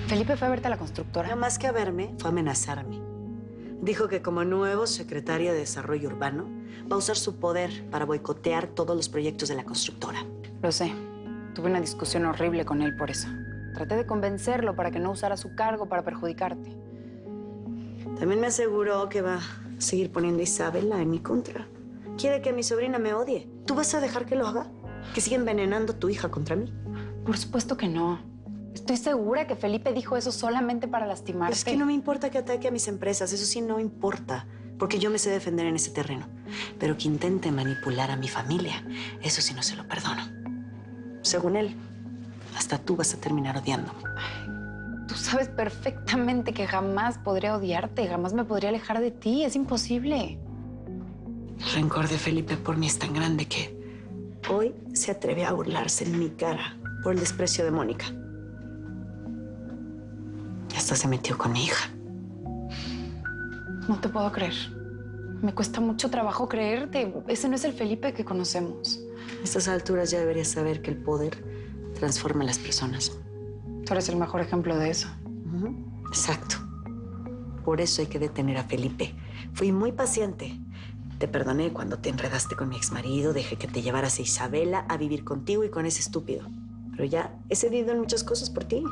Felipe fue a verte a la constructora. No más que a verme, fue a amenazarme. Dijo que como nuevo secretario de Desarrollo Urbano va a usar su poder para boicotear todos los proyectos de la constructora. Lo sé. Tuve una discusión horrible con él por eso. Traté de convencerlo para que no usara su cargo para perjudicarte. También me aseguró que va a seguir poniendo a Isabela en mi contra. Quiere que mi sobrina me odie. ¿Tú vas a dejar que lo haga? ¿Que siga envenenando a tu hija contra mí? Por supuesto que no. Estoy segura que Felipe dijo eso solamente para lastimarte. Es que no me importa que ataque a mis empresas. Eso sí no importa. Porque yo me sé defender en ese terreno. Pero que intente manipular a mi familia, eso sí no se lo perdono. Según él, hasta tú vas a terminar odiándome. Tú sabes perfectamente que jamás podría odiarte, jamás me podría alejar de ti. Es imposible. El rencor de Felipe por mí es tan grande que hoy se atreve a burlarse en mi cara por el desprecio de Mónica. Y hasta se metió con mi hija. No te puedo creer. Me cuesta mucho trabajo creerte. Ese no es el Felipe que conocemos. A estas alturas ya deberías saber que el poder transforma a las personas. Tú eres el mejor ejemplo de eso. Exacto. Por eso hay que detener a Felipe. Fui muy paciente. Te perdoné cuando te enredaste con mi exmarido, dejé que te llevaras a Isabela a vivir contigo y con ese estúpido. Pero ya he cedido en muchas cosas por ti.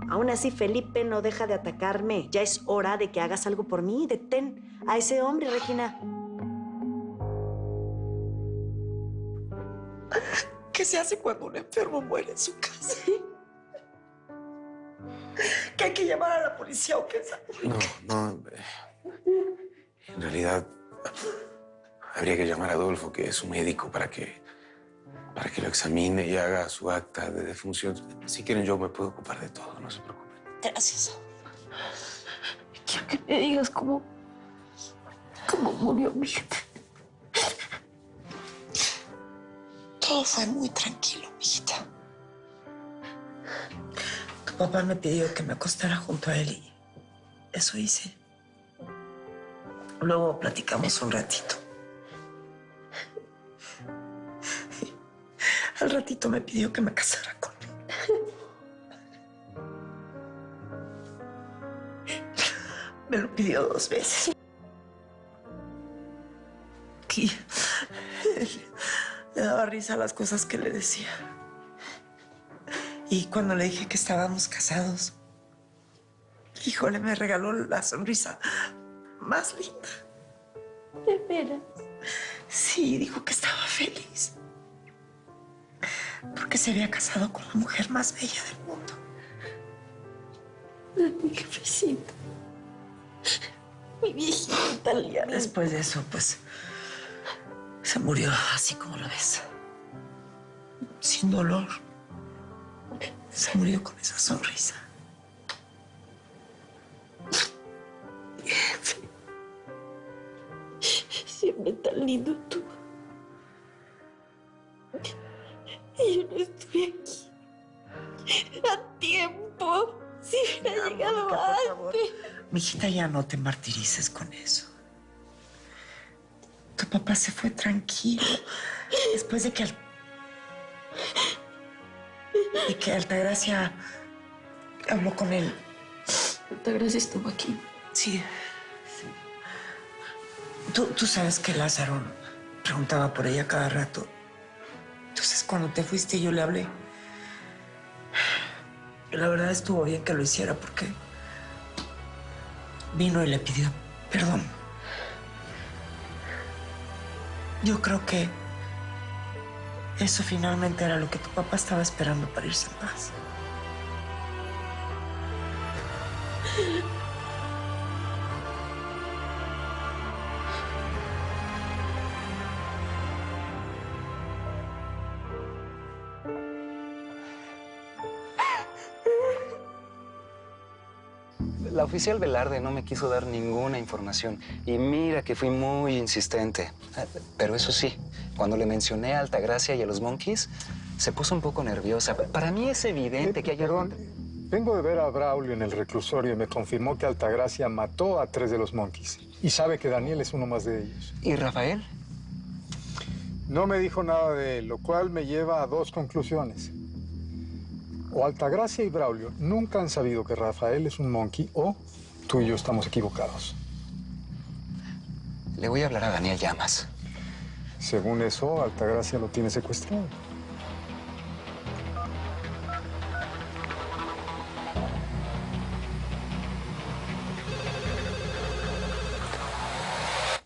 Aún así, Felipe no deja de atacarme. Ya es hora de que hagas algo por mí. Detén a ese hombre, Regina. ¿Qué se hace cuando un enfermo muere en su casa? ¿Que hay que llamar a la policía o qué? No. En realidad, habría que llamar a Adolfo, que es un médico, para que lo examine y haga su acta de defunción. Si quieren, yo me puedo ocupar de todo, no se preocupen. Gracias. Quiero que me digas cómo murió mi hija. Todo fue muy tranquilo, mijita. Tu papá me pidió que me acostara junto a él y eso hice. Luego platicamos un ratito. Al ratito me pidió que me casara con él. Me lo pidió 2 veces. Y le daba risa las cosas que le decía. Y cuando le dije que estábamos casados, híjole, me regaló la sonrisa más linda. ¿De veras? Sí, dijo que estaba feliz. Porque se había casado con la mujer más bella del mundo. Mi jefecita. Mi viejita linda. Después de eso, pues, se murió así como lo ves. Sin dolor. Se murió con esa sonrisa. Siempre tan lindo tú. Y yo no estuve aquí. A tiempo. Si hubiera llegado antes. Mijita, ya no te martirices con eso. Tu papá se fue tranquilo. Después de que Altagracia habló con él. Altagracia estuvo aquí. Sí. Tú sabes que Lázaro preguntaba por ella cada rato. Entonces, cuando te fuiste, yo le hablé. Y la verdad estuvo bien que lo hiciera porque vino y le pidió perdón. Yo creo que eso finalmente era lo que tu papá estaba esperando para irse en paz. La oficial Velarde no me quiso dar ninguna información. Y mira que fui muy insistente. Pero eso sí, cuando le mencioné a Altagracia y a los Monkeys, se puso un poco nerviosa. Para mí es evidente que hay algo... Vengo de ver a Braulio en el reclusorio y me confirmó que Altagracia mató a 3 de los Monkeys. Y sabe que Daniel es uno más de ellos. ¿Y Rafael? No me dijo nada de él, lo cual me lleva a 2 conclusiones. O Altagracia y Braulio nunca han sabido que Rafael es un monkey o tú y yo estamos equivocados. Le voy a hablar a Daniel Llamas. Según eso, Altagracia lo tiene secuestrado.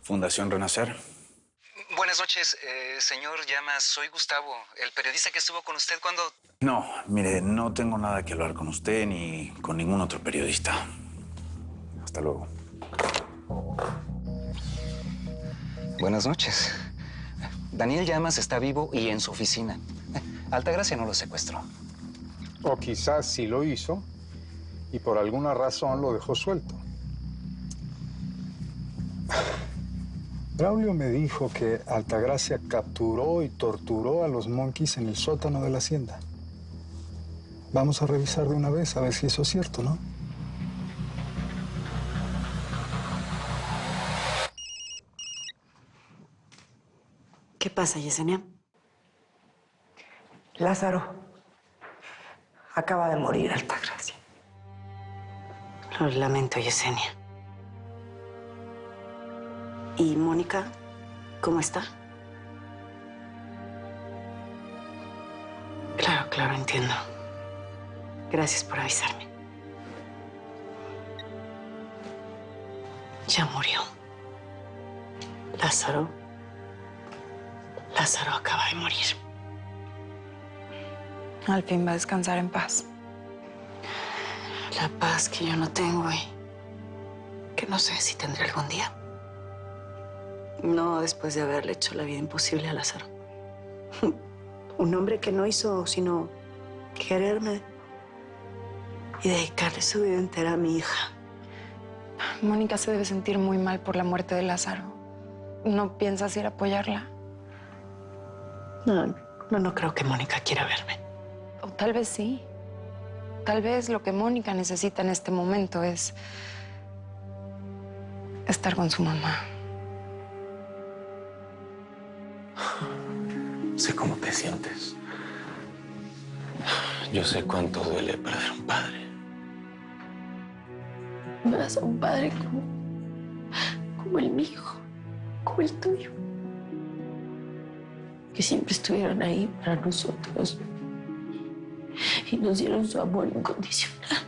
Fundación Renacer. Buenas noches, señor Llamas. Soy Gustavo, el periodista que estuvo con usted cuando... No, mire, no tengo nada que hablar con usted ni con ningún otro periodista. Hasta luego. Buenas noches. Daniel Llamas está vivo y en su oficina. Altagracia no lo secuestró. O quizás sí lo hizo y por alguna razón lo dejó suelto. Braulio me dijo que Altagracia capturó y torturó a los monkeys en el sótano de la hacienda. Vamos a revisar de una vez a ver si eso es cierto, ¿no? ¿Qué pasa, Yesenia? Lázaro acaba de morir, Altagracia. Lo lamento, Yesenia. ¿Y Mónica? ¿Cómo está? Claro, entiendo. Gracias por avisarme. Ya murió. Lázaro acaba de morir. Al fin va a descansar en paz. La paz que yo no tengo y que no sé si tendré algún día. No después de haberle hecho la vida imposible a Lázaro. Un hombre que no hizo sino quererme y dedicarle su vida entera a mi hija. Mónica se debe sentir muy mal por la muerte de Lázaro. ¿No piensas ir a apoyarla? No creo que Mónica quiera verme. O tal vez sí. Tal vez lo que Mónica necesita en este momento es estar con su mamá. Sé cómo te sientes. Yo sé cuánto duele perder un padre. Más a un padre como el mío, como el tuyo. Que siempre estuvieron ahí para nosotros y nos dieron su amor incondicional.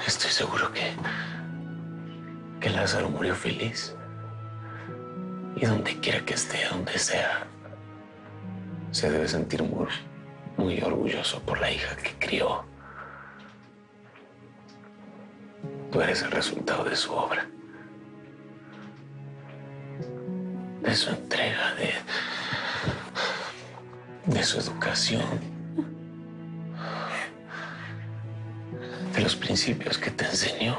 Estoy seguro que Lázaro murió feliz. Y donde quiera que esté, donde sea, se debe sentir muy orgulloso por la hija que crió. Tú eres el resultado de su obra, de su entrega, de su educación, de los principios que te enseñó.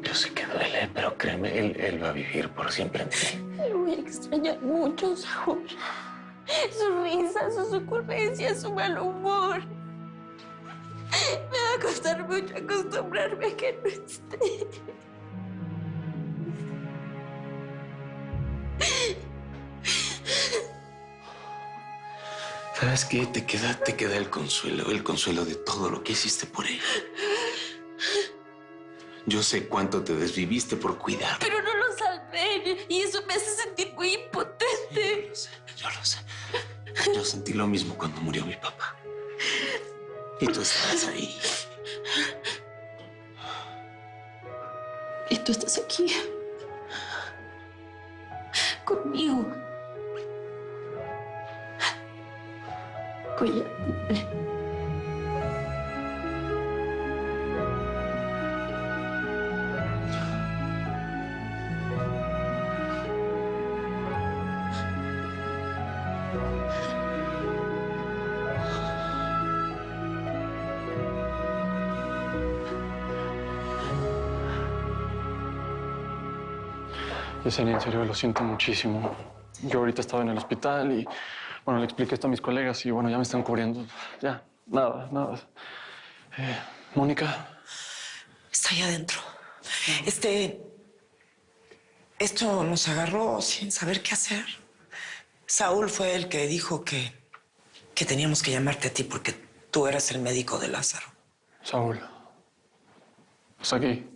Yo sé que duele, pero créeme, él va a vivir por siempre en ti. Lo voy a extrañar mucho, Saúl. Su risa, sus ocurrencias, su mal humor. Me va a costar mucho acostumbrarme a que no esté. ¿Sabes qué? Te queda el consuelo de todo lo que hiciste por ella. Yo sé cuánto te desviviste por cuidar. Pero no lo salvé y eso me hace sentir muy impotente. Yo lo sé. Yo sentí lo mismo cuando murió mi papá. Y tú estabas ahí. Y tú estás aquí, conmigo, apoyándome. Yesenia, en serio, lo siento muchísimo. Yo ahorita estaba en el hospital y, bueno, le expliqué esto a mis colegas y, bueno, ya me están cubriendo. Ya, nada. Mónica. Está ahí adentro. Esto nos agarró sin saber qué hacer. Saúl fue el que dijo que teníamos que llamarte a ti porque tú eras el médico de Lázaro. Saúl. ¿Está aquí?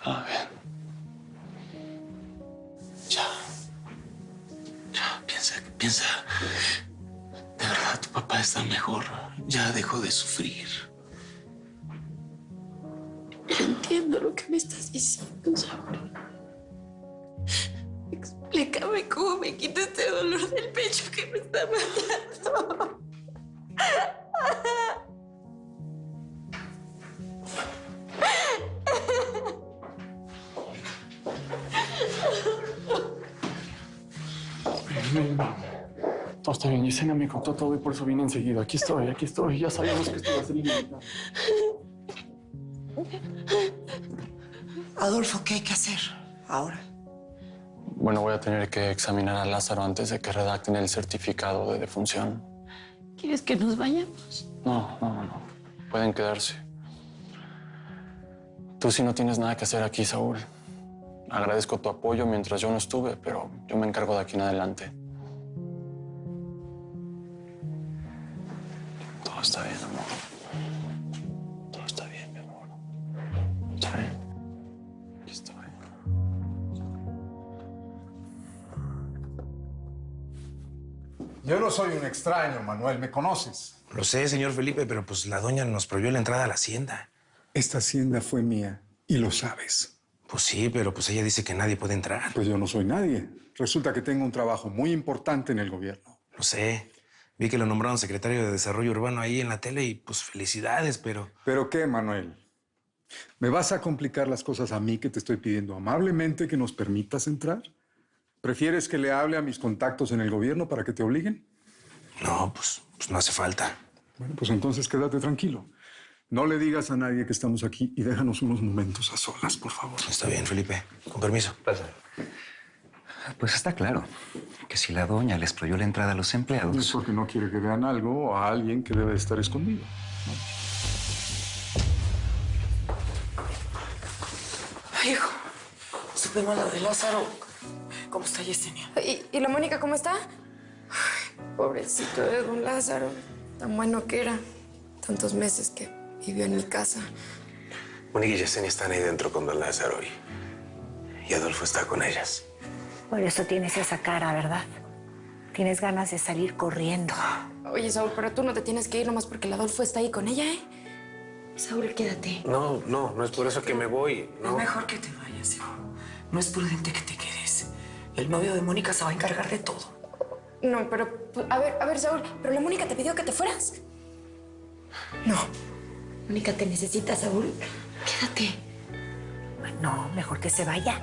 Ah, bien. Ya, piensa. De verdad, tu papá está mejor. Ya dejó de sufrir. No entiendo lo que me estás diciendo, Saúl. Explícame cómo me quita este dolor del pecho que me está matando. Todo está bien. Yesenia me contó todo y por eso vine enseguida. Aquí estoy. Ya sabíamos que esto iba a ser inevitable. Adolfo, ¿qué hay que hacer ahora? Bueno, voy a tener que examinar a Lázaro antes de que redacten el certificado de defunción. ¿Quieres que nos vayamos? No. Pueden quedarse. Tú sí no tienes nada que hacer aquí, Saúl. Agradezco tu apoyo mientras yo no estuve, pero yo me encargo de aquí en adelante. Todo está bien, amor. Todo está bien, mi amor. ¿Está bien? Aquí estoy. Yo no soy un extraño, Manuel, ¿me conoces? Lo sé, señor Felipe, pero pues la doña nos prohibió la entrada a la hacienda. Esta hacienda fue mía y lo sabes. Pues sí, pero pues ella dice que nadie puede entrar. Pues yo no soy nadie. Resulta que tengo un trabajo muy importante en el gobierno. Lo sé. Vi que lo nombraron secretario de Desarrollo Urbano ahí en la tele y pues felicidades, pero... ¿Pero qué, Manuel? ¿Me vas a complicar las cosas a mí que te estoy pidiendo amablemente que nos permitas entrar? ¿Prefieres que le hable a mis contactos en el gobierno para que te obliguen? No, pues no hace falta. Bueno, pues entonces quédate tranquilo. No le digas a nadie que estamos aquí y déjanos unos momentos a solas, por favor. Está bien, Felipe. Con permiso. Pasa. Pues está claro que si la doña les prohibió la entrada a los empleados... Es porque no quiere que vean algo o a alguien que debe estar escondido, ¿no? Hijo, supimos lo de Lázaro. ¿Cómo está Yesenia? ¿Y la Mónica cómo está? Ay, pobrecito de don Lázaro. Tan bueno que era. Tantos meses que vivió en mi casa. Mónica y Yesenia están ahí dentro con don Lázaro y Adolfo está con ellas. Por eso tienes esa cara, ¿verdad? Tienes ganas de salir corriendo. Oye, Saúl, pero tú no te tienes que ir nomás porque el Adolfo está ahí con ella, ¿eh? Saúl, quédate. No es por eso que me voy. No. Es mejor que te vayas, hijo. No es prudente que te quedes. El novio de Mónica se va a encargar de todo. No, pero... A ver, Saúl, ¿pero la Mónica te pidió que te fueras? No. Mónica te necesita, Saúl. Quédate. No, mejor que se vaya.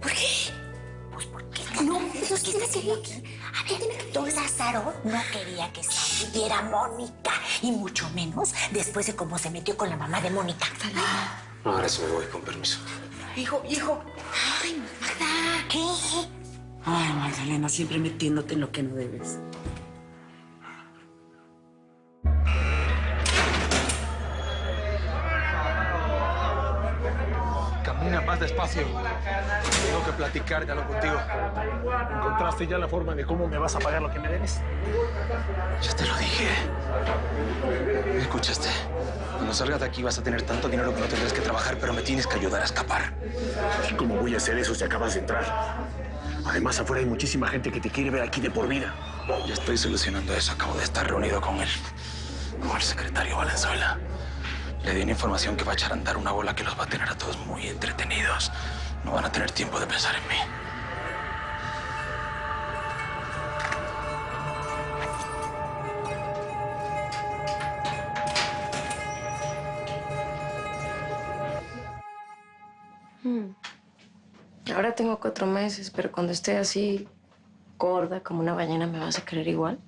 ¿Por qué? Pues porque no está haciendo aquí. A ver, don Lázaro no quería que Saúl viera a Mónica. Y mucho menos después de cómo se metió con la mamá de Mónica. No, ahora sí me voy, con permiso. Hijo. Ay, Magda, ¿qué? Ay, Magdalena, siempre metiéndote en lo que no debes. Camina más despacio. Tengo que platicar ya lo contigo. ¿Encontraste ya la forma de cómo me vas a pagar lo que me debes? Ya te lo dije. ¿Me escuchaste? Cuando salgas de aquí vas a tener tanto dinero que no tendrás que trabajar, pero me tienes que ayudar a escapar. ¿Y cómo voy a hacer eso si acabas de entrar? Además, afuera hay muchísima gente que te quiere ver aquí de por vida. Ya estoy solucionando eso. Acabo de estar reunido con el secretario Valenzuela. Le di una información que va a echar a andar una bola que los va a tener a todos muy entretenidos. No van a tener tiempo de pensar en mí. Ahora tengo 4 meses, pero cuando esté así gorda como una ballena, ¿me vas a querer igual?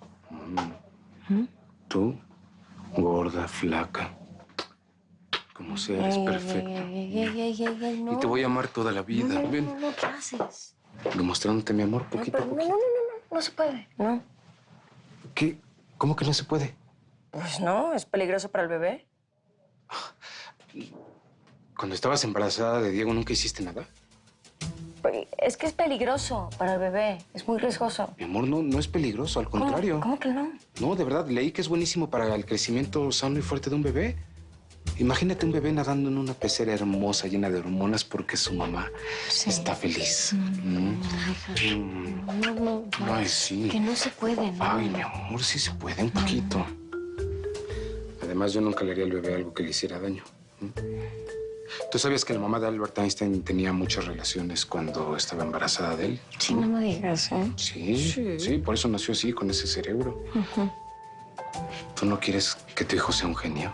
Tú, gorda, flaca, como sea, eres perfecta. No. Y te voy a amar toda la vida. Ven, No, ¿qué haces? demostrándote mi amor poquito a poquito. No se puede. No. ¿Qué? ¿Cómo que no se puede? Pues no, es peligroso para el bebé. Cuando estabas embarazada de Diego, ¿nunca hiciste nada? Es que es peligroso para el bebé. Es muy riesgoso. Mi amor, no es peligroso, al contrario. ¿Cómo que no? No, de verdad, leí que es buenísimo para el crecimiento sano y fuerte de un bebé. Imagínate un bebé nadando en una pecera hermosa, llena de hormonas, porque su mamá está feliz. No. Ay, sí. Que no se puede, ¿no? Ay, mi amor, sí se puede, un poquito. Además, yo nunca le haría al bebé algo que le hiciera daño. ¿Tú sabías que la mamá de Albert Einstein tenía muchas relaciones cuando estaba embarazada de él? Sí, no me digas, ¿eh? Sí, por eso nació así, con ese cerebro. ¿Tú no quieres que tu hijo sea un genio?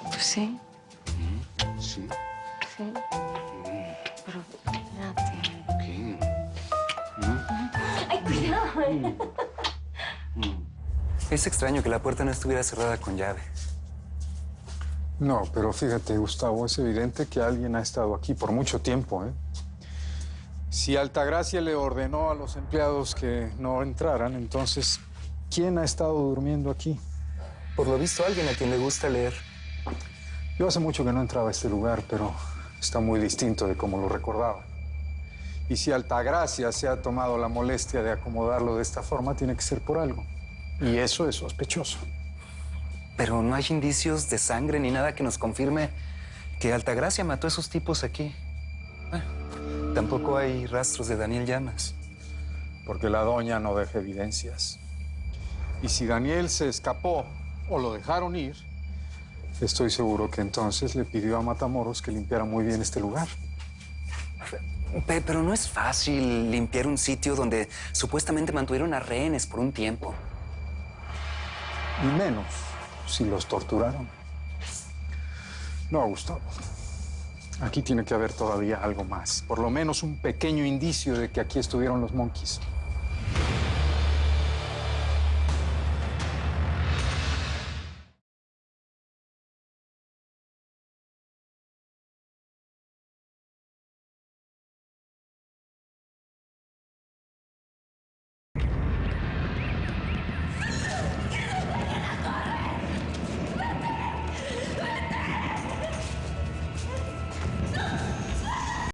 Pues sí. Sí. Sí. Pero espérate. ¿Qué? ¡Ay, cuidado! Es extraño que la puerta no estuviera cerrada con llave. No, pero fíjate, Gustavo, es evidente que alguien ha estado aquí por mucho tiempo, ¿eh? Si Altagracia le ordenó a los empleados que no entraran, entonces, ¿quién ha estado durmiendo aquí? Por lo visto, alguien a quien le gusta leer. Yo hace mucho que no entraba a este lugar, pero está muy distinto de como lo recordaba. Y si Altagracia se ha tomado la molestia de acomodarlo de esta forma, tiene que ser por algo. Y eso es sospechoso. Pero no hay indicios de sangre ni nada que nos confirme que Altagracia mató a esos tipos aquí. Tampoco hay rastros de Daniel Llamas. Porque la doña no deja evidencias. Y si Daniel se escapó o lo dejaron ir, estoy seguro que entonces le pidió a Matamoros que limpiara muy bien este lugar. Pero no es fácil limpiar un sitio donde supuestamente mantuvieron a rehenes por un tiempo. Y menos si los torturaron. No, Gustavo. Aquí tiene que haber todavía algo más. Por lo menos un pequeño indicio de que aquí estuvieron los Monkeys.